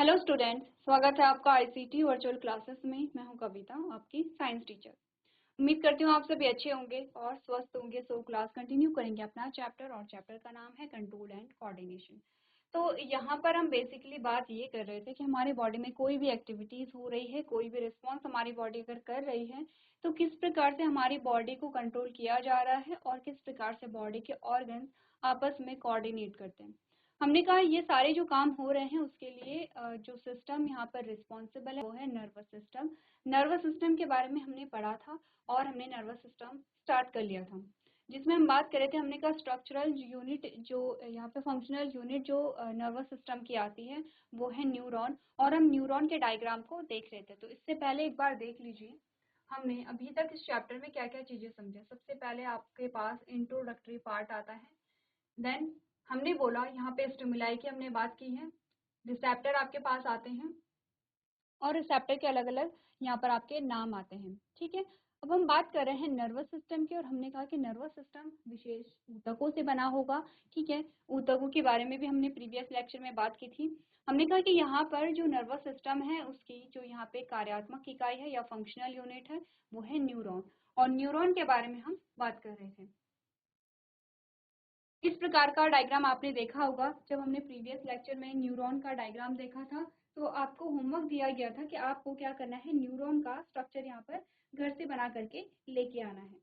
Hello students, स्वागत है आपका आईसीटी वर्चुअल क्लासेस में। मैं हूं कविता, आपकी साइंस टीचर। उम्मीद करती हूं आप सभी अच्छे होंगे और स्वस्थ होंगे। सो क्लास कंटिन्यू करेंगे अपना चैप्टर, और चैप्टर का नाम है कंट्रोल एंड कोऑर्डिनेशन। तो यहाँ पर हम बेसिकली बात ये कर रहे थे कि हमारी बॉडी में कोई भी एक्टिविटीज हो रही है, कोई भी रिस्पॉन्स हमारी बॉडी अगर कर रही है, तो किस प्रकार से हमारी बॉडी को कंट्रोल किया जा रहा है और किस प्रकार से बॉडी के ऑर्गन आपस में कोऑर्डिनेट करते हैं। हमने कहा ये सारे जो काम हो रहे हैं उसके लिए जो सिस्टम यहाँ पर रिस्पॉन्सिबल है वो है नर्वस सिस्टम। नर्वस सिस्टम के बारे में हमने पढ़ा था और हमने नर्वस सिस्टम स्टार्ट कर लिया था, जिसमें हम बात कर रहे थे। हमने कहा स्ट्रक्चरल यूनिट जो यहाँ पे फंक्शनल यूनिट जो नर्वस सिस्टम की आती है वो है न्यूरॉन, और हम न्यूरॉन के डायग्राम को देख रहे थे। तो इससे पहले एक बार देख लीजिए हमने अभी तक इस चैप्टर में क्या क्या चीजें समझा। सबसे पहले आपके पास इंट्रोडक्टरी पार्ट आता है, देन हमने बोला यहाँ पे स्टिमुलाई की हमने बात की है, रिसेप्टर आपके पास आते हैं और रिसेप्टर के अलग अलग यहाँ पर आपके नाम आते हैं। ठीक है, अब हम बात कर रहे हैं नर्वस सिस्टम की, और हमने कहा कि नर्वस सिस्टम विशेष ऊतकों से बना होगा। ठीक है, ऊतकों के बारे में भी हमने प्रीवियस लेक्चर में बात की थी। हमने कहा कि यहाँ पर जो नर्वस सिस्टम है उसकी जो यहाँ पे कार्यात्मक इकाई है या फंक्शनल यूनिट है वो है न्यूरॉन, और न्यूरॉन के बारे में हम बात कर रहे थे। इस प्रकार का डायग्राम आपने देखा होगा जब हमने प्रीवियस लेक्चर में न्यूरॉन का डायग्राम देखा था। तो आपको होमवर्क दिया गया था कि आपको क्या करना है, न्यूरॉन का स्ट्रक्चर यहाँ पर घर से बना करके लेके आना है।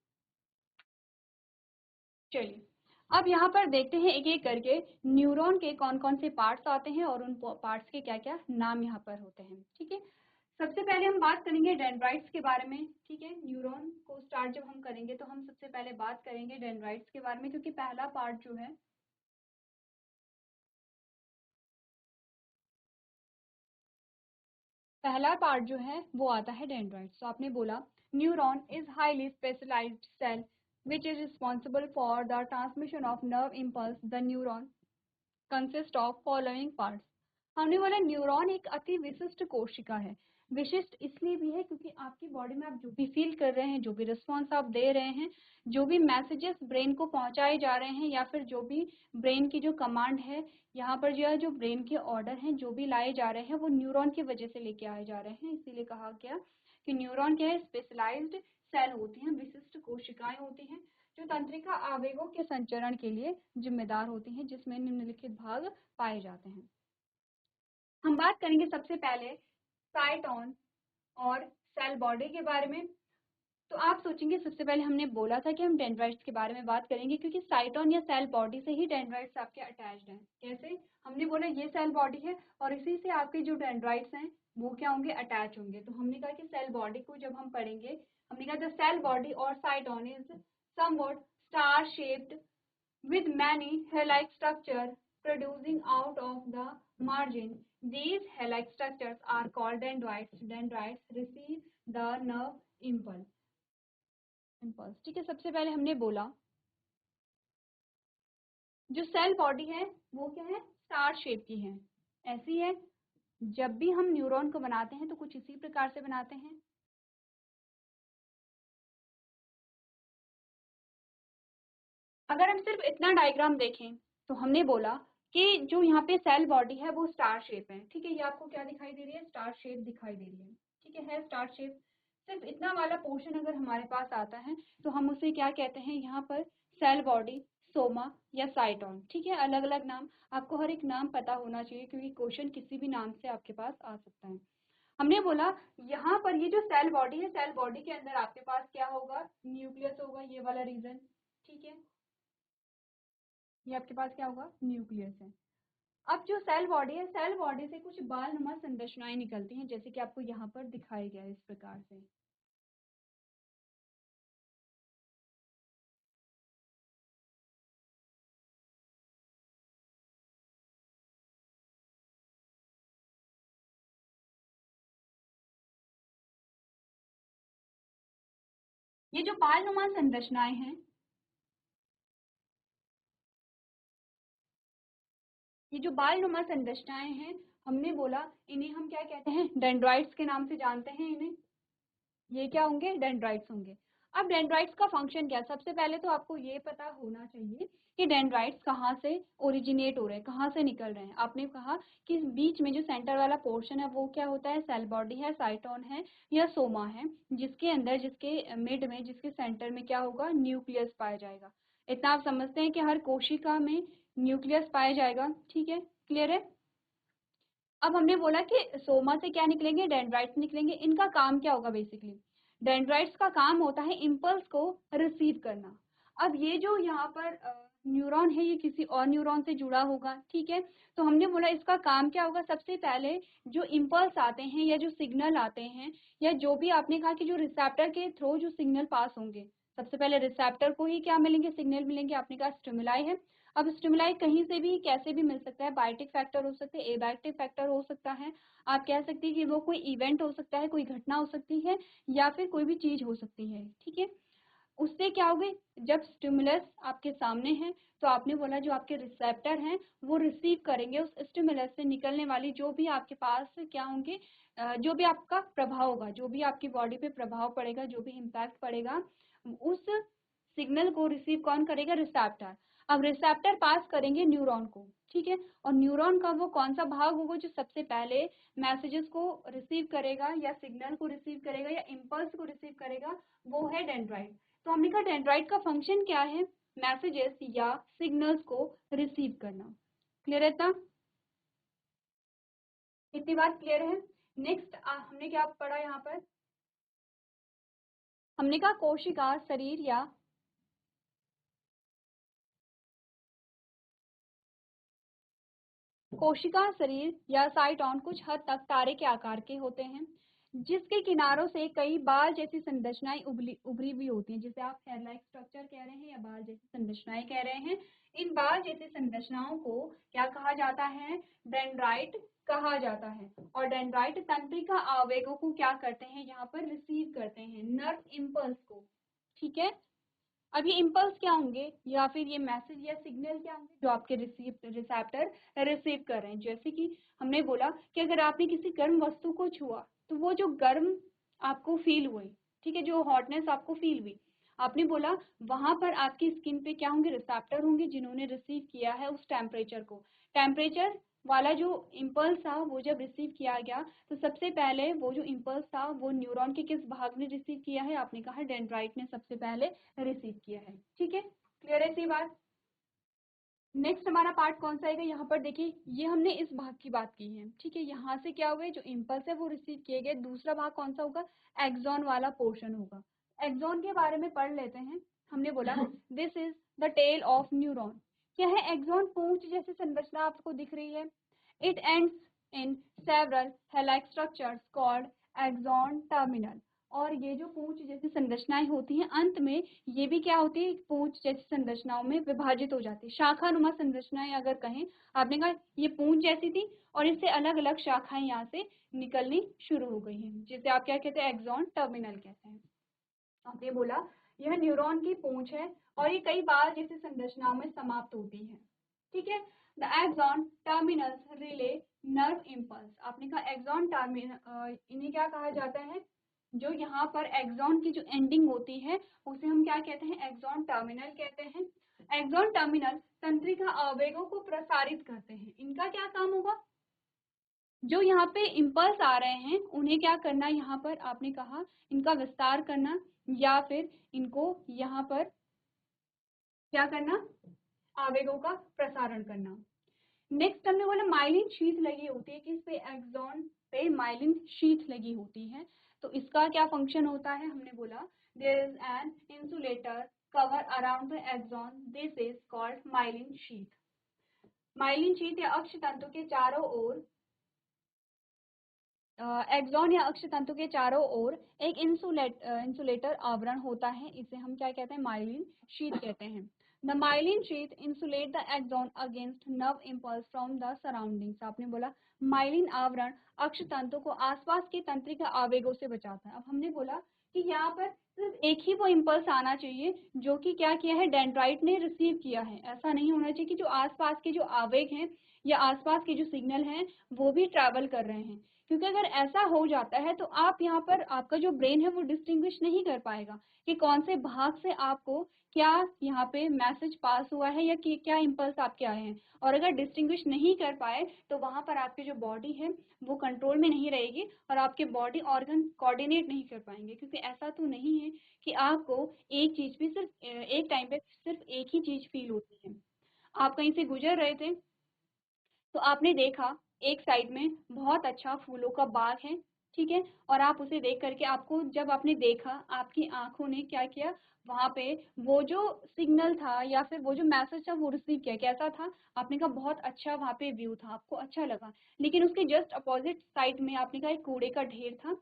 चलिए अब यहाँ पर देखते हैं एक एक करके न्यूरॉन के कौन कौन से पार्ट्स आते हैं और उन पार्ट्स के क्या क्या नाम यहाँ पर होते हैं। ठीक है, सबसे पहले हम बात करेंगे डेंड्राइट्स के बारे में। ठीक है, न्यूरॉन को स्टार्ट जब हम करेंगे तो हम सबसे पहले बात करेंगे डेंड्राइट्स के बारे में, क्योंकि पहला पार्ट जो है जो है वो आता है डेंड्राइट्स। तो आपने बोला neuron is highly specialised cell which is responsible for the transmission of nerve impulse. The neuron consist of following parts. हमने बोला न्यूरॉन एक अति विशिष्ट कोशिका है। विशिष्ट इसलिए भी है क्योंकि आपकी बॉडी में आप जो भी फील कर रहे हैं, जो भी रिस्पॉन्स आप दे रहे हैं, जो भी मैसेजेस ब्रेन को पहुंचाए जा रहे हैं, या फिर जो भी ब्रेन की जो कमांड है यहाँ पर, जो है जो ब्रेन के ऑर्डर हैं जो भी लाए जा रहे हैं वो न्यूरॉन की वजह से लेके आए जा रहे हैं। इसीलिए कहा गया कि न्यूरॉन क्या है, स्पेशलाइज्ड सेल होती हैं, विशिष्ट कोशिकाएं होती हैं जो तंत्रिका आवेगों के संचरण के लिए जिम्मेदार होती हैं, जिसमें निम्नलिखित भाग पाए जाते हैं। हम बात करेंगे सबसे पहले साइटोन और सेल बॉडी के बारे में। तो आप सोचेंगे सबसे पहले हमने बोला था कि हम डेंड्राइट्स के बारे में बात करेंगे, क्योंकि साइटोन या सेल बॉडी से ही डेंड्राइट्स आपके अटैच्ड हैं। कैसे? हमने बोला ये सेल बॉडी है और इसी से आपके जो डेंड्राइट्स हैं वो क्या होंगे, अटैच होंगे। तो हमने कहा कि सेल बॉडी को जब हम पढ़ेंगे, हमने कहा द सेल बॉडी और साइटोन is somewhat star shaped with many hair-like structure producing out of the margin. These hair-like structures are called dendrites. Dendrites receive the nerve impulse. ठीक है, सबसे पहले हमने बोला जो सेल बॉडी है वो क्या है, स्टार शेप की है। ऐसी है, जब भी हम न्यूरॉन को बनाते हैं तो कुछ इसी प्रकार से बनाते हैं। अगर हम सिर्फ इतना डायग्राम देखें तो हमने बोला कि जो यहाँ पे सेल बॉडी है वो स्टार शेप है। ठीक है, ये आपको क्या दिखाई दे रही है, स्टार शेप दिखाई दे रही है। ठीक है स्टार शेप। सिर्फ इतना वाला पोर्शन अगर हमारे पास आता है तो हम उसे क्या कहते हैं, यहाँ पर सेल बॉडी, सोमा या साइटोन। ठीक है, अलग अलग नाम, आपको हर एक नाम पता होना चाहिए क्योंकि क्वेश्चन किसी भी नाम से आपके पास आ सकता है। हमने बोला यहाँ पर ये जो सेल बॉडी है, सेल बॉडी के अंदर आपके पास क्या होगा, न्यूक्लियस होगा, ये वाला रीजन। ठीक है, ये आपके पास क्या होगा, न्यूक्लियस है। अब जो सेल बॉडी है, सेल बॉडी से कुछ बाल नुमा संरचनाएं निकलती हैं, जैसे कि आपको यहाँ पर दिखाया गया है इस प्रकार से। ये जो बाल नुमा संरचनाएं हैं, ये जो बाल नुमा संरचनाएं हैं, हमने बोला इन्हें हम क्या कहते हैं, डेंड्राइट्स के नाम से जानते हैं इन्हें। ये क्या होंगे, डेंड्राइट्स होंगे। अब डेंड्राइट्स का फंक्शन क्या है? सबसे पहले तो आपको ये पता होना चाहिए कि डेंड्राइट्स कहाँ से ओरिजिनेट हो रहे हैं, कहाँ से निकल रहे हैं। आपने कहा कि बीच में जो सेंटर वाला पोर्शन है वो क्या होता है? सेल बॉडी है, साइटोन है या सोमा है, जिसके अंदर, जिसके मिड में, जिसके सेंटर में क्या होगा? न्यूक्लियस पाया जाएगा। इतना आप समझते हैं कि हर कोशिका में न्यूक्लियस पाया जाएगा। ठीक है, क्लियर है? अब हमने बोला कि सोमा से क्या निकलेंगे? डेंड्राइट्स निकलेंगे। इनका काम क्या होगा? बेसिकली डेंड्राइट्स का काम होता है इम्पल्स को रिसीव करना। अब ये जो यहाँ पर न्यूरॉन है, ये किसी और न्यूरॉन से जुड़ा होगा। ठीक है, तो हमने बोला इसका काम क्या होगा? सबसे पहले जो इम्पल्स आते हैं या जो सिग्नल आते हैं, या जो भी आपने कहा कि जो रिसेप्टर के थ्रू जो सिग्नल पास होंगे, सबसे पहले रिसेप्टर को ही क्या मिलेंगे? सिग्नल मिलेंगे। आपने कहा स्टिमुलाई है। अब स्टिमुलाई कहीं से भी कैसे भी मिल सकता है। बायोटिक फैक्टर हो सकते हैं, एबायोटिक फैक्टर हो सकता है। आप कह सकते हैं कि वो कोई इवेंट हो सकता है, कोई घटना हो सकती है, या फिर कोई भी चीज हो सकती है। ठीक है, उससे क्या होगे? जब स्टिमुलस आपके सामने है तो आपने बोला जो आपके रिसेप्टर हैं वो रिसीव करेंगे उस स्टिमुलस से निकलने वाली जो भी आपके पास क्या होंगे, जो भी आपका प्रभाव होगा, जो भी आपकी बॉडी पे प्रभाव पड़ेगा, जो भी इम्पैक्ट पड़ेगा, उस सिग्नल को रिसीव कौन करेगा? रिसेप्टर। अब रिसेप्टर पास करेंगे न्यूरॉन को। ठीक है, और न्यूरॉन का वो कौन सा भाग होगा जो सबसे पहले मैसेजेस को रिसीव करेगा, या सिग्नल को रिसीव करेगा, या इम्पल्स को रिसीव करेगा? वो है डेंड्राइट। तो हमने कहा डेंड्राइट का फंक्शन क्या है? मैसेजेस या सिग्नल्स को रिसीव करना। क्लियर है था? इतनी बात क्लियर है? नेक्स्ट हमने क्या पढ़ा यहाँ पर? हमने कहा कोशिका शरीर या कोशिका शरीर या साइटोन कुछ हद तक तारे के आकार के होते हैं, जिसके किनारों से कई बाल जैसी संरचनाएं उभरी हुई होती हैं, जिसे आप हेयर लाइक स्ट्रक्चर कह रहे हैं या बाल जैसी संरचनाएं कह रहे हैं। इन बाल जैसी संरचनाओं को क्या कहा जाता है? डेंड्राइट कहा जाता है। और डेंड्राइट तंत्रिका आवेगों को क्या करते हैं? यहाँ पर रिसीव करते हैं, नर्व इम्पल्स को। ठीक है, अब ये इम्पल्स क्या होंगे, या फिर ये मैसेज या सिग्नल क्या होंगे जो आपके रिसेप्टर रिसीव कर रहे हैं? जैसे कि हमने बोला कि अगर आपने किसी गर्म वस्तु को छुआ तो वो जो गर्म आपको फील हुई, ठीक है, जो हॉटनेस आपको फील हुई, आपने बोला वहां पर आपकी स्किन पे क्या होंगे? रिसेप्टर होंगे जिन्होंने रिसीव किया है उस टेम्परेचर को। टेम्परेचर वाला जो इम्पल्स था वो जब रिसीव किया गया तो सबसे पहले वो जो इम्पल्स था वो न्यूरॉन के किस भाग ने रिसीव किया है? आपने कहा डेंड्राइट ने सबसे पहले रिसीव किया है। ठीक है, क्लियर है सी बात? नेक्स्ट हमारा पार्ट कौन सा आएगा? यहाँ पर देखिए, ये हमने इस भाग की बात की है। ठीक है, यहाँ से क्या हुआ? जो इम्पल्स है वो रिसीव किए गए। दूसरा भाग कौन सा होगा? एक्सॉन वाला पोर्शन होगा। एक्सॉन के बारे में पढ़ लेते हैं। हमने बोला this is the tail of neuron. क्या है एक्सॉन? पूंछ जैसी संरचना आपको दिख रही है। It ends in several hairlike structures called axon terminal. और ये जो पूंछ जैसी संरचनाएं होती हैं, अंत में ये भी क्या होती है? पूंछ जैसी संरचनाओं में विभाजित हो जाती है। शाखा नुमा संरचनाएं अगर कहें, आपने कहा ये पूंछ जैसी थी और इससे अलग अलग शाखाएं यहाँ से निकलनी शुरू हो गई हैं, जिसे आप क्या कहते हैं? एक्सॉन टर्मिनल कहते हैं। आपने बोला यह न्यूरॉन की पूंछ है और ये कई बार जैसी संरचनाओं में समाप्त होती है। ठीक है, the axon terminals relay nerve impulse. आपने कहा एक्सॉन टर्मिनल, इन्हें क्या कहा जाता है? जो यहाँ पर एक्सॉन की जो एंडिंग होती है उसे हम क्या कहते हैं? एक्सॉन टर्मिनल कहते हैं। एक्सॉन टर्मिनल तंत्रिका आवेगों को प्रसारित करते हैं। इनका क्या काम होगा? जो यहाँ पे इम्पल्स आ रहे हैं उन्हें क्या करना? यहाँ पर आपने कहा इनका विस्तार करना, या फिर इनको यहाँ पर क्या करना? आवेगों का प्रसारण करना। नेक्स्ट हमने बोला माइलिन शीथ लगी होती है। किस पे? एक्सॉन पे माइलिन शीथ लगी होती है। तो इसका क्या फंक्शन होता है? हमने बोला there is an insulator cover around the axon, this is called myelin sheath. Myelin sheath या अक्ष तंतु के चारों ओर, एक्सॉन या अक्ष तंतु के चारों ओर एक इंसुलेटर आवरण होता है। इसे हम क्या कहते हैं? माइलिन शीथ कहते हैं। The myelin sheath insulate the axon against nerve impulse from the surroundings. आपने बोला माइलिन आवरण अक्ष तंतु को आसपास के तंत्रिका आवेगों से बचाता है। अब हमने बोला कि यहाँ पर सिर्फ एक ही वो इम्पल्स आना चाहिए जो कि क्या किया है? डेंड्राइट ने रिसीव किया है। ऐसा नहीं होना चाहिए कि जो आसपास के जो आवेग हैं या आसपास के जो सिग्नल हैं वो भी ट्रैवल कर रहे हैं, क्योंकि अगर ऐसा हो जाता है तो आप यहाँ पर आपका जो ब्रेन है वो डिस्टिंग्विश नहीं कर पाएगा कि कौन से भाग से आपको क्या यहाँ पे मैसेज पास हुआ है या कि क्या इम्पल्स आपके आए हैं। और अगर डिस्टिंग्विश नहीं कर पाए तो वहां पर आपकी जो बॉडी है वो कंट्रोल में नहीं रहेगी और आपके बॉडी ऑर्गन कोऑर्डिनेट नहीं कर पाएंगे, क्योंकि ऐसा तो नहीं है कि आपको एक चीज भी सिर्फ एक टाइम पे सिर्फ एक ही चीज फील होती है। आप कहीं से गुजर रहे थे तो आपने देखा एक साइड में बहुत अच्छा फूलों का बाग है, ठीक है, और आप उसे देख करके आपको जब आपने देखा आपकी आंखों ने क्या किया, वहां पे वो जो सिग्नल था या फिर वो जो मैसेज था वो रिसीव किया, कैसा था, आपने कहा बहुत अच्छा वहां पे व्यू था, आपको अच्छा लगा। लेकिन उसके जस्ट अपोजिट साइड में आपने कहा एक कूड़े का ढेर था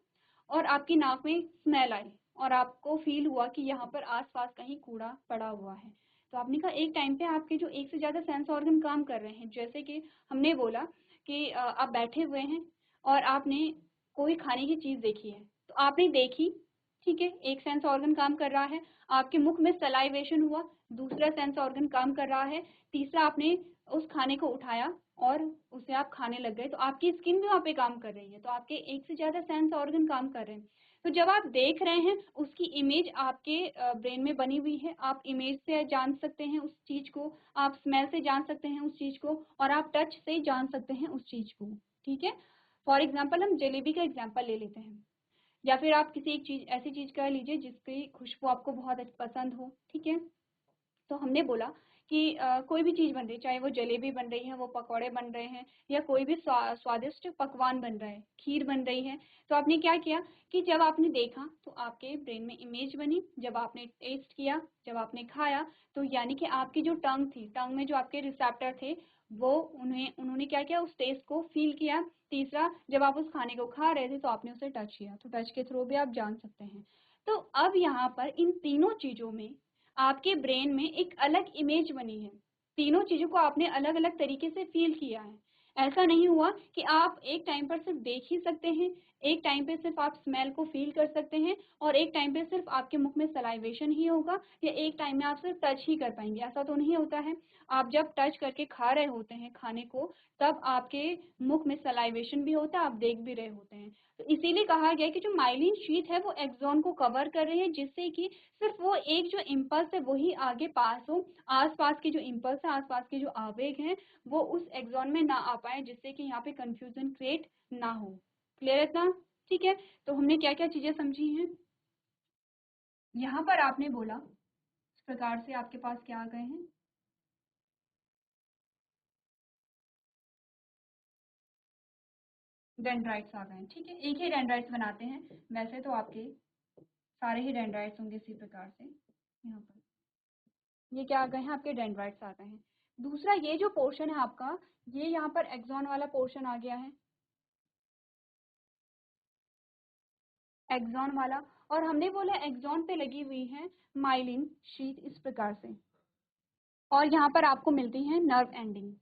और आपकी नाक में स्मेल आई और आपको फील हुआ कि यहाँ पर आसपास कहीं कूड़ा पड़ा हुआ है। तो आपने कहा एक टाइम पे आपके जो एक से ज्यादा सेंस ऑर्गन काम कर रहे हैं, जैसे कि हमने बोला कि आप बैठे हुए हैं और आपने कोई खाने की चीज देखी है, तो आपने देखी, ठीक है, एक सेंस ऑर्गन काम कर रहा है, आपके मुख में सलाइवेशन हुआ, दूसरा सेंस ऑर्गन काम कर रहा है, तीसरा आपने उस खाने को उठाया और उसे आप खाने लग गए, तो आपकी स्किन भी वहाँ पे काम कर रही है, तो आपके एक से ज्यादा सेंस ऑर्गन काम कर रहे हैं। तो जब आप देख रहे हैं उसकी इमेज आपके ब्रेन में बनी हुई है, आप इमेज से जान सकते हैं उस चीज को, आप स्मेल से जान सकते हैं उस चीज को और आप टच से जान सकते हैं उस चीज को, ठीक है। फॉर एग्जाम्पल हम जलेबी का एग्जाम्पल ले लेते हैं, या फिर आप किसी एक चीज ऐसी चीज का लीजिए जिसकी खुशबू आपको बहुत पसंद हो, ठीक है। तो हमने बोला कि कोई भी चीज बन रही है, चाहे वो जलेबी बन रही है, वो पकौड़े बन रहे हैं, या कोई भी स्वादिष्ट पकवान बन रहा है, खीर बन रही है, तो आपने क्या किया कि जब आपने देखा तो आपके ब्रेन में इमेज बनी, जब आपने टेस्ट किया, जब आपने खाया, तो यानी कि आपकी जो टंग थी, टंग में जो आपके रिसेप्टर थे, वो उन्होंने क्या किया, उस टेस्ट को फील किया। तीसरा, जब आप उस खाने को खा रहे थे तो आपने उसे टच किया, तो टच के थ्रू भी आप जान सकते हैं। तो अब यहाँ पर इन तीनों चीजों में आपके ब्रेन में एक अलग इमेज बनी है, तीनों चीजों को आपने अलग अलग तरीके से फील किया है। ऐसा नहीं हुआ कि आप एक टाइम पर सिर्फ देख ही सकते हैं, एक टाइम पे सिर्फ आप स्मेल को फील कर सकते हैं और एक टाइम पे सिर्फ आपके मुख में सलाइवेशन ही होगा, या एक टाइम में आप सिर्फ टच ही कर पाएंगे, ऐसा तो नहीं होता है। आप जब टच करके खा रहे होते हैं खाने को, तब आपके मुख में सलाइवेशन भी होता है, आप देख भी रहे होते हैं। तो इसीलिए कहा गया कि जो माइलिन शीट है वो एक्सॉन को कवर कर रही है, जिससे कि सिर्फ वो एक जो इम्पल्स है वही आगे पास हो, आसपास के जो इम्पल्स है, आसपास के जो आवेग हैं, वो उस एक्सॉन में ना आ पाए, जिससे कि यहाँ पे कंफ्यूजन क्रिएट ना हो। क्लियर है इतना? ठीक है। तो हमने क्या क्या चीजें समझी हैं, यहाँ पर आपने बोला इस प्रकार से आपके पास क्या आ गए हैं, डेंड्राइट्स आ गए हैं, ठीक है। एक ही डेंड्राइट्स बनाते हैं, वैसे तो आपके सारे ही डेंड्राइट्स होंगे इसी प्रकार से। यहाँ पर ये क्या आ गए हैं, आपके डेंड्राइट्स आ गए हैं। दूसरा, ये जो पोर्शन है आपका, ये यहाँ पर एक्सॉन वाला पोर्शन आ गया है, एक्सॉन वाला, और हमने बोला एक्सॉन पे लगी हुई है माइलिन शीट इस प्रकार से, और यहाँ पर आपको मिलती है नर्व एंडिंग।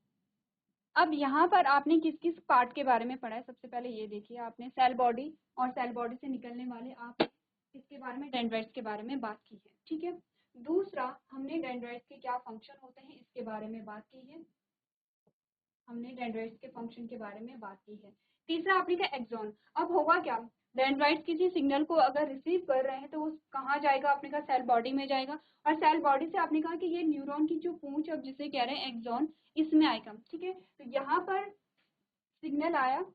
अब यहाँ पर आपने किस किस पार्ट के बारे में पढ़ा है, सबसे पहले ये देखिए, आपने सेल बॉडी और सेल बॉडी से निकलने वाले आप इसके बारे में, डेंड्राइट्स के बारे में बात की है, ठीक है। दूसरा, हमने डेंड्राइट्स के क्या फंक्शन होते हैं इसके बारे में बात की है, हमने डेंड्राइट्स के फंक्शन के बारे में बात की है। तीसरा आपने कहा एक्सॉन। अब होगा क्या, डेंड्राइट्स किसी सिग्नल को अगर रिसीव कर रहे हैं तो वो कहाँ जाएगा, आपने कहा सेल बॉडी में जाएगा, और सेल बॉडी से आपने कहा कि ये न्यूरॉन की जो पूंछ, अब जिसे कह रहे हैं एक्सॉन, इसमें आएगा, ठीक है। तो यहाँ पर सिग्नल आया,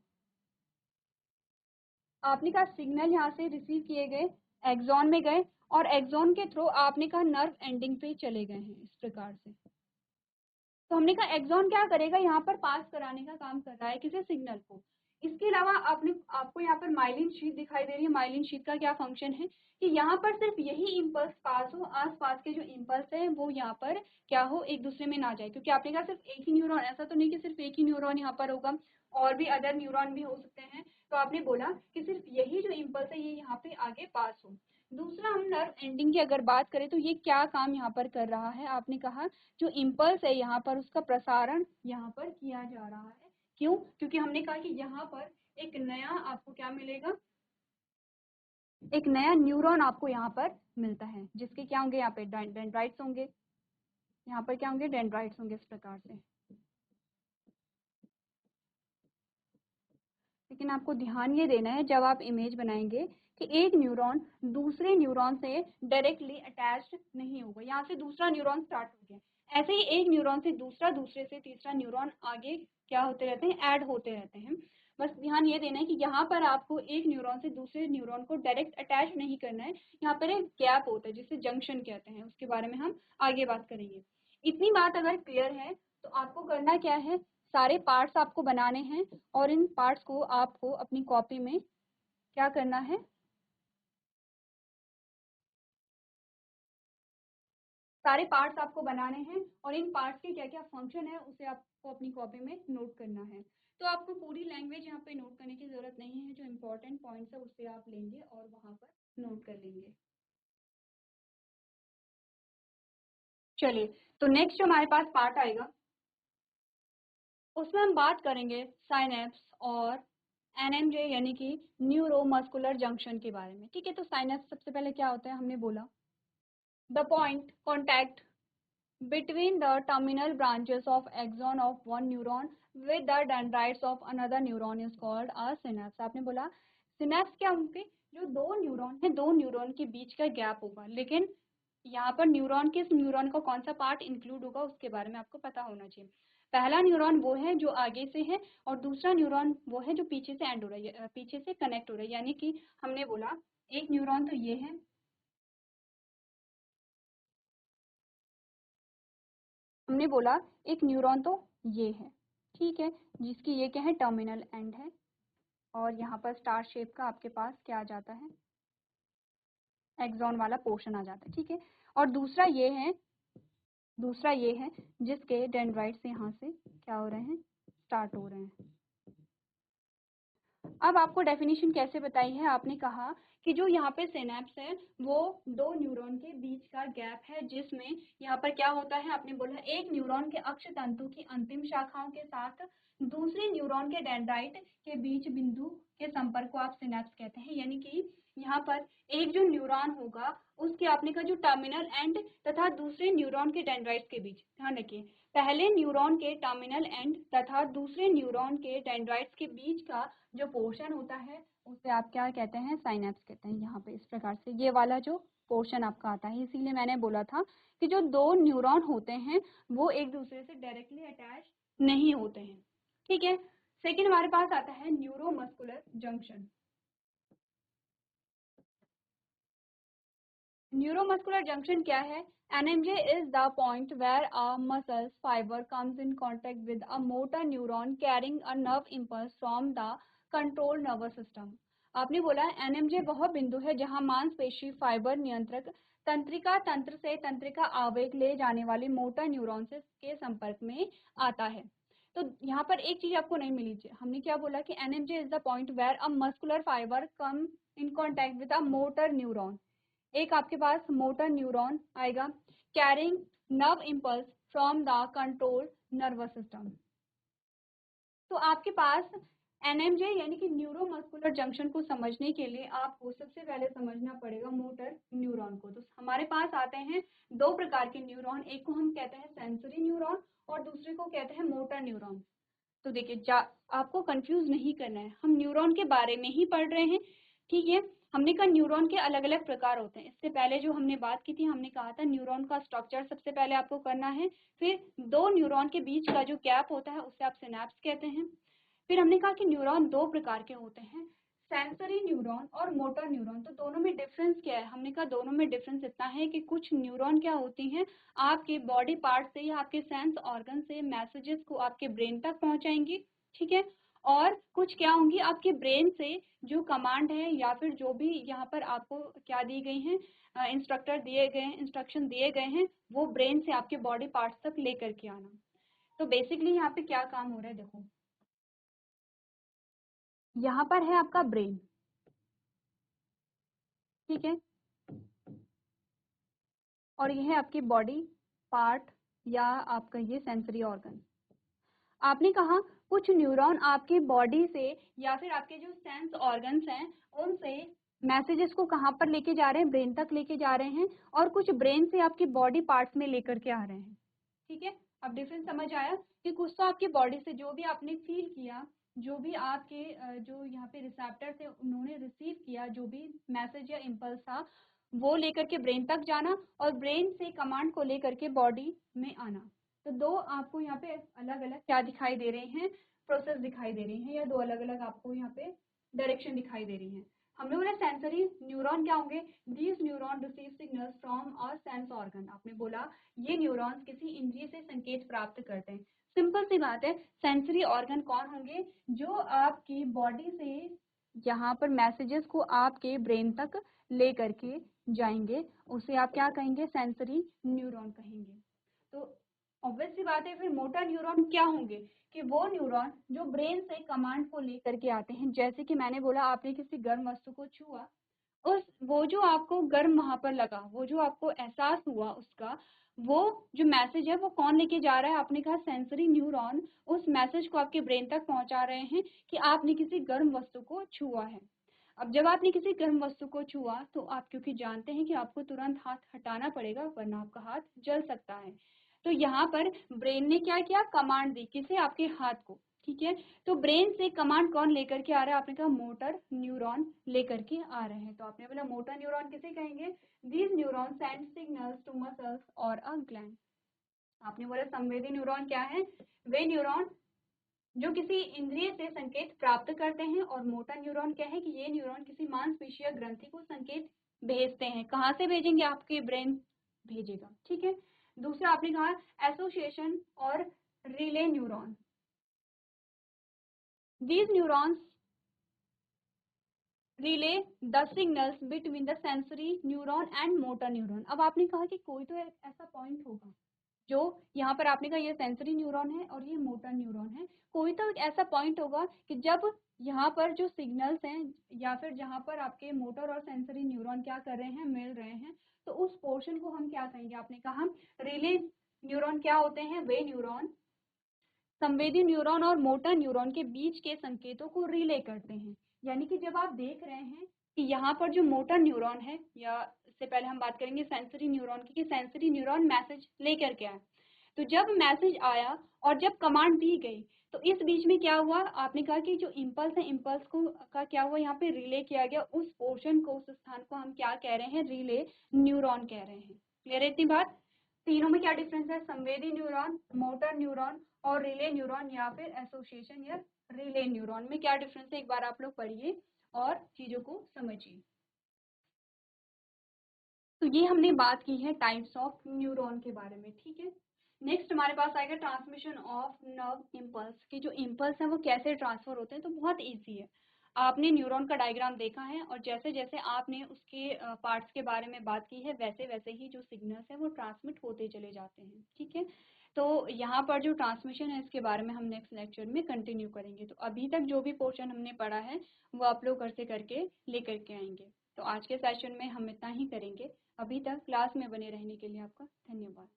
आपने कहा सिग्नल यहाँ से रिसीव किए गए, एक्सॉन में गए, और एक्सॉन के थ्रू आपने कहा नर्व एंडिंग पे चले गए हैं इस प्रकार से। तो हमने कहा एक्सॉन क्या करेगा, यहाँ पर पास कराने का काम कर रहा है किसी सिग्नल को। इसके अलावा आपने आपको यहाँ पर माइलिन शीट दिखाई दे रही है, माइलिन शीट का क्या फंक्शन है कि यहाँ पर सिर्फ यही इम्पल्स पास हो, आसपास के जो इम्पल्स है वो यहाँ पर क्या हो, एक दूसरे में ना जाए, क्योंकि आपने कहा सिर्फ एक ही न्यूरॉन, ऐसा तो नहीं कि सिर्फ एक ही न्यूरॉन यहाँ पर होगा, और भी अदर न्यूरॉन भी हो सकते हैं। तो आपने बोला कि सिर्फ यही जो इम्पल्स है ये यहाँ पे आगे पास हो। दूसरा, हम नर्व एंडिंग की अगर बात करें तो ये क्या काम यहाँ पर कर रहा है, आपने कहा जो इम्पल्स है यहाँ पर उसका प्रसारण यहाँ पर किया जा रहा है। क्यों? क्योंकि हमने कहा कि यहाँ पर एक नया आपको क्या मिलेगा, एक नया न्यूरॉन आपको यहाँ पर मिलता है, जिसके क्या होंगे, यहाँ पे डेंड्राइट्स होंगे, यहाँ पर क्या होंगे, डेंड्राइट्स होंगे इस प्रकार से। लेकिन आपको ध्यान ये देना है जब आप इमेज बनाएंगे कि एक न्यूरॉन दूसरे न्यूरॉन से डायरेक्टली अटैच्ड नहीं होगा। यहाँ से दूसरा न्यूरॉन स्टार्ट हो गया, ऐसे ही एक न्यूरॉन से दूसरा, दूसरे से तीसरा न्यूरॉन आगे क्या होते रहते हैं, ऐड होते रहते हैं। बस ध्यान ये देना है कि यहाँ पर आपको एक न्यूरॉन से दूसरे न्यूरॉन को डायरेक्ट अटैच नहीं करना है, यहाँ पर एक गैप होता है जिसे जंक्शन कहते हैं, उसके बारे में हम आगे बात करेंगे। इतनी बात अगर क्लियर है तो आपको करना क्या है, सारे पार्ट्स आपको बनाने हैं और इन पार्ट्स को आपको अपनी कॉपी में क्या करना है, सारे पार्ट्स आपको बनाने हैं और इन पार्ट्स के क्या क्या फंक्शन है उसे आपको अपनी कॉपी में नोट करना है। तो आपको पूरी लैंग्वेज यहाँ पे नोट करने की जरूरत नहीं है, जो इम्पोर्टेंट पॉइंट्स है उससे आप लेंगे और वहां पर नोट कर लेंगे। चलिए, तो नेक्स्ट जो हमारे पास पार्ट आएगा उसमें हम बात करेंगे साइनेप्स और एनएमजे यानी कि न्यूरोमस्कुलर जंक्शन के बारे में। ठीक है, तो साइनेप्स सबसे पहले क्या होता है, हमने बोला the point contact between the terminal branches of axon of one neuron with the dendrites of another neuron is called a synapse। आपने बोला synapse क्या होंगे, जो दो न्यूरॉन है, दो न्यूरॉन के बीच का गैप होगा, लेकिन यहाँ पर न्यूरॉन किस न्यूरॉन का कौन सा पार्ट इंक्लूड होगा उसके बारे में आपको पता होना चाहिए। पहला न्यूरॉन वो है जो आगे से है और दूसरा न्यूरॉन वो है जो पीछे से एंड हो रहा है, पीछे से कनेक्ट हो रहा है। यानी कि हमने बोला एक न्यूरॉन तो ये है, हमने बोला एक न्यूरॉन तो ये है, ठीक है, जिसकी ये क्या है, टर्मिनल एंड है और यहाँ पर स्टार शेप का आपके पास क्या आ जाता है, एक्सॉन वाला पोर्शन आ जाता है। ठीक है, और दूसरा ये है जिसके डेंड्राइट्स यहाँ से क्या हो रहे हैं, स्टार्ट हो रहे हैं। अब आपको डेफिनेशन कैसे बताई है, आपने कहा कि जो यहाँ पे सिनेप्स है वो दो न्यूरॉन के बीच का गैप है, जिसमें यहाँ पर क्या होता है, आपने बोला एक न्यूरॉन के अक्ष तंतु की अंतिम शाखाओं के साथ दूसरे न्यूरॉन के डेंड्राइट के बीच बिंदु के संपर्क को आप सिनेप्स कहते हैं। यानी कि यहाँ पर एक जो न्यूरॉन होगा उसके आपने कहा जो टर्मिनल एंड तथा दूसरे न्यूरॉन के डेंड्राइट्स के बीच, ध्यान रखिए पहले न्यूरॉन के टर्मिनल एंड तथा दूसरे न्यूरॉन के डेंड्राइट्स के बीच का जो पोर्शन होता है उसे आप क्या कहते हैं, साइनेप्स कहते हैं। यहाँ पे इस प्रकार से ये वाला जो पोर्शन आपका आता है, इसीलिए मैंने बोला था कि जो दो न्यूरॉन होते हैं वो एक दूसरे से डायरेक्टली अटैच नहीं होते हैं। ठीक है, सेकेंड हमारे पास आता है न्यूरोमस्कुलर जंक्शन। न्यूरोमस्कुलर जंक्शन क्या है, NMJ is the point where a muscle's fiber comes in contact with a motor neuron carrying a nerve impulse from the control nervous system। आपने बोला NMJ वह बिंदु है जहां मांसपेशी फाइबर नियंत्रक तंत्रिका तंत्र से तंत्रिका आवेग ले जाने वाले मोटर न्यूरॉन से के संपर्क में आता है। तो यहाँ पर एक चीज आपको नहीं मिली, हमने क्या बोला कि NMJ is the point where a muscular fiber come in contact with a motor neuron, एक आपके पास मोटर न्यूरॉन आएगा carrying nerve impulse from the control nervous system. तो आपके पास एनएमजे यानी कि न्यूरोमस्कुलर जंक्शन को समझने के लिए आपको सबसे पहले समझना पड़ेगा मोटर न्यूरॉन को। तो हमारे पास आते हैं दो प्रकार के न्यूरॉन, एक को हम कहते हैं सेंसरी न्यूरॉन और दूसरे को कहते हैं मोटर न्यूरॉन। तो देखिए आपको कंफ्यूज नहीं करना है, हम न्यूरॉन के बारे में ही पढ़ रहे हैं। ठीक है, हमने कहा न्यूरॉन के अलग अलग प्रकार होते हैं। इससे पहले जो हमने बात की थी, हमने कहा था न्यूरॉन का स्ट्रक्चर सबसे पहले आपको करना है, फिर दो न्यूरॉन के बीच का जो गैप होता है उसे आप सिनेप्स कहते हैं। फिर हमने कहा कि न्यूरॉन दो प्रकार के होते हैं, सेंसरी न्यूरॉन और मोटर न्यूरॉन। तो दोनों में डिफरेंस क्या है, हमने कहा दोनों में डिफरेंस इतना है कि कुछ न्यूरॉन क्या होती हैं, आपके बॉडी पार्ट से या आपके सेंस ऑर्गन से मैसेजेस को आपके ब्रेन तक पहुंचाएंगी। ठीक है, और कुछ क्या होंगी, आपके ब्रेन से जो कमांड है या फिर जो भी यहाँ पर आपको क्या दी गई हैं, इंस्ट्रक्शन दिए गए हैं, वो ब्रेन से आपके बॉडी पार्ट्स तक लेकर के आना। तो बेसिकली यहाँ पे क्या काम हो रहा है, देखो यहाँ पर है आपका ब्रेन, ठीक है, और ये है आपकी बॉडी पार्ट या आपका ये सेंसरी ऑर्गन। आपने कहा कुछ न्यूरॉन आपके बॉडी से या फिर आपके जो सेंस ऑर्गन्स हैं उनसे मैसेजेस को कहाँ पर लेके जा रहे हैं, ब्रेन तक लेके जा रहे हैं, और कुछ ब्रेन से आपकी बॉडी पार्ट्स में लेकर के आ रहे हैं। ठीक है, अब डिफरेंस समझ आया कि कुछ तो आपकी बॉडी से जो भी आपने फील किया, जो भी आपके जो यहाँ पे रिसेप्टर थे उन्होंने रिसीव किया, जो भी मैसेज या इम्पल्स था वो लेकर के ब्रेन तक जाना और ब्रेन से कमांड को लेकर के बॉडी में आना। तो दो आपको यहाँ पे अलग अलग क्या दिखाई दे रहे हैं, प्रोसेस दिखाई दे रही हैं, या दो अलग अलग आपको यहाँ पे डायरेक्शन दिखाई दे रही हैं। हमने बोला सेंसरी न्यूरॉन क्या होंगे, these neuron receive signals from a sense organ. आपने बोला ये न्यूरॉन्स किसी इंद्रिय से संकेत प्राप्त करते हैं। सिंपल सी बात है, सेंसरी ऑर्गन कौन होंगे, जो आपकी बॉडी से यहाँ पर मैसेजेस को आपके ब्रेन तक ले करके जाएंगे, उसे आप क्या कहेंगे, सेंसरी न्यूरॉन कहेंगे। तो ऑब्वियस सी बात है, फिर मोटर न्यूरॉन क्या होंगे, कि वो न्यूरॉन जो ब्रेन से कमांड को लेकर के आते हैं। जैसे कि मैंने बोला आपने किसी गर्म वस्तु को छुआ, उस वो जो आपको गर्म वहां पर लगा, वो जो आपको एहसास हुआ उसका, वो जो मैसेज है वो कौन लेके जा रहा है, आपने कहा सेंसरी न्यूरॉन उस मैसेज को आपके ब्रेन तक पहुंचा रहे हैं कि आपने किसी गर्म वस्तु को छुआ है। अब जब आपने किसी गर्म वस्तु को छुआ तो आप क्योंकि जानते हैं कि आपको तुरंत हाथ हटाना पड़ेगा वरना आपका हाथ जल सकता है, तो यहाँ पर ब्रेन ने क्या किया, कमांड दी, किसे, आपके हाथ को। ठीक है, तो ब्रेन से कमांड कौन लेकर के आ रहा है, आपने कहा मोटर न्यूरॉन लेकर के आ रहे हैं। तो आपने बोला मोटर न्यूरॉन किसे कहेंगे, these neuron send signals to muscles और अ ग्लैंड। आपने बोला संवेदी न्यूरॉन क्या है, वे न्यूरॉन जो किसी इंद्रिय से संकेत प्राप्त करते हैं, और मोटर न्यूरॉन क्या है कि ये न्यूरॉन किसी मांसपेशीय ग्रंथि को संकेत भेजते हैं। कहाँ से भेजेंगे, आपके ब्रेन भेजेगा। ठीक है, दूसरा आपने कहा एसोसिएशन और relay neuron. These neurons relay the signals between the sensory neuron and motor neuron. अब आपने कहा कि कोई तो ऐसा पॉइंट होगा जो यहाँ पर आपने कहा ये सेंसरी न्यूरॉन है और ये मोटर न्यूरॉन है, कोई तो एक ऐसा पॉइंट होगा कि जब यहाँ पर जो सिग्नल्स हैं या फिर जहाँ पर आपके मोटर और सेंसरी न्यूरॉन क्या कर रहे हैं, मिल रहे हैं, तो उस पोर्शन को हम क्या कहेंगे, आपने कहा रिले न्यूरॉन क्या होते हैं, वे न्यूरॉन संवेदी न्यूरॉन और मोटर न्यूरॉन के बीच के संकेतों को रिले करते हैं। यानी कि जब आप देख रहे हैं कि यहाँ पर जो मोटर न्यूरॉन है, या इससे पहले हम बात करेंगे सेंसरी न्यूरॉन की, कि सेंसरी न्यूरॉन मैसेज लेकर के आए, तो जब मैसेज आया और जब कमांड दी गई, तो इस बीच में क्या हुआ, आपने कहा कि जो इम्पल्स है, इम्पल्स को का क्या हुआ, यहाँ पे रिले किया गया, उस पोर्शन को, उस स्थान को हम क्या कह रहे हैं, रिले न्यूरॉन कह रहे हैं। क्लियर है इतनी बात। तीनों में क्या डिफरेंस है, संवेदी न्यूरॉन, मोटर न्यूरॉन और रिले न्यूरॉन, या फिर एसोसिएशन या रिले न्यूरॉन में क्या डिफरेंस है, एक बार आप लोग पढ़िए और चीजों को समझिए। तो ये हमने बात की है टाइप्स ऑफ न्यूरॉन के बारे में। ठीक है, नेक्स्ट हमारे पास आएगा ट्रांसमिशन ऑफ नर्व इम्पल्स, कि जो इम्पल्स है वो कैसे ट्रांसफर होते हैं। तो बहुत इजी है, आपने न्यूरॉन का डायग्राम देखा है और जैसे जैसे आपने उसके पार्ट्स के बारे में बात की है, वैसे वैसे ही जो सिग्नल्स है वो ट्रांसमिट होते चले जाते हैं। ठीक है, तो यहाँ पर जो ट्रांसमिशन है इसके बारे में हम नेक्स्ट लेक्चर में कंटिन्यू करेंगे। तो अभी तक जो भी पोर्शन हमने पढ़ा है वो आप लोग घर से करके लेकर के आएंगे। तो आज के सेशन में हम इतना ही करेंगे। अभी तक क्लास में बने रहने के लिए आपका धन्यवाद।